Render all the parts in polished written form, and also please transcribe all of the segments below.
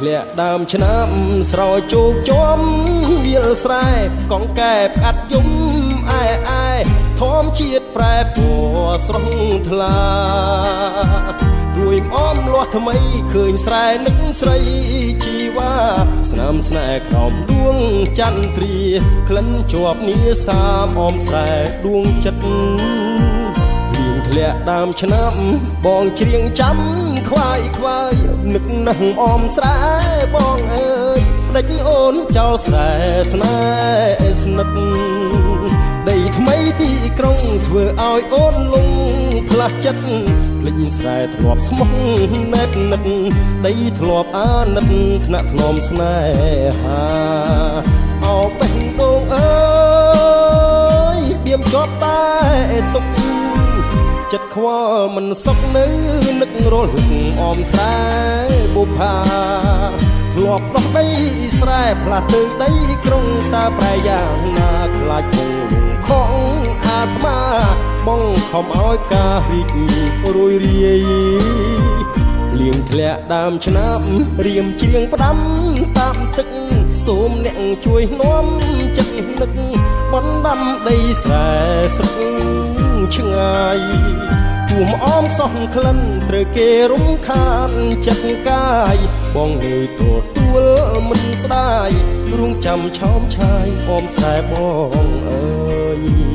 ធ្លាក់ដើមឆ្នាំស្រោចជោគជុំវាលស្រែកងកែបកាត់យំអែធម្មជាតិប្រែពណ៌ស្រស់ថ្លារួយអមលាស់ថ្មីឃើញស្រែនឹកស្រីជីវ៉ាស្នាមស្នេហ៍ក្រោមដួងចន្ទ្រាក្លិនជាប់នាសាមអមស្រែដួងចិត្តធ្លាក់ដើមឆ្នាំបងច្រៀងចាំខ្វាយនឹកនឹងអមស្រែបងអើយដេចអូនចោលស្រែស្នេហ៍ស្និទ្ធដីថ្មីទីក្រុងធ្វើឲ្យអូនលងផ្លាស់ចិត្តភ្លេចស្រែធ្លាប់ស្មោះណែតនិតដីធ្លាប់អាណិតថ្នាក់ធ្នមស្នេហាអោបេះដូងអើយទៀមជាប់តែទុកចិត្តខ្វល់មិនសុខនៅនឹករលឹកអមស្រែបុប្ផាធ្លាប់ដោះដីស្រែផ្លាស់ទៅដីក្រុងតាប្រែយ៉ាងណាខ្លាចគង់លងខំអាត្មាបងខំឲ្យការរីករួយរាយលៀងធ្លាក់ដើមឆ្នាំរៀមច្រៀងផ្ដាំតាមទឹកសូមអ្នកជួយនាំចិត្តនឹកបណ្ដាំដីស្រែស្រុកឆ្ងាយពួមអមខ្សោះក្លិនត្រូវគេរំខានចិត្តកាយបងងើយទទួលមិនស្ដាយរួងចាំឆោមឆាយអមស្រែបងអើយ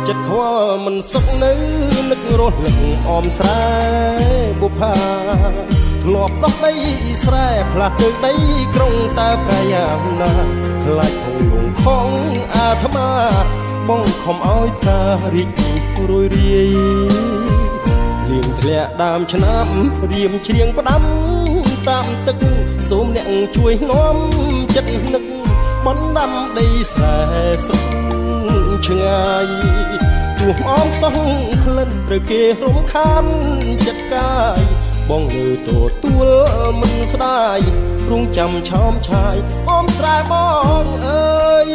ចិត្តខ្វល់មិនសុខនៅនឹករលឹកអមស្រែបុប្ផាធ្លាប់ដោះដីស្រែផ្លាស់ទៅដីក្រុងតើប្រយ៉ាងណាខ្លាចគង់លងខំអាត្មាបងខំឲ្យការរីករួយរាយលៀងធ្លាក់ដើមឆ្នាំរៀមច្រៀងផ្ដាំតាមទឹកសូមអ្នកជួយនាំចិត្តនឹកបណ្ដាំដីស្រែស្រុកឆ្ងាយទួអមខ្សោះក្លិនត្រូវគេរំខានចិត្តកាយបងងើយទទួលមិនស្ដាយរួងចាំឆោមឆាយអមស្រែបងអើយ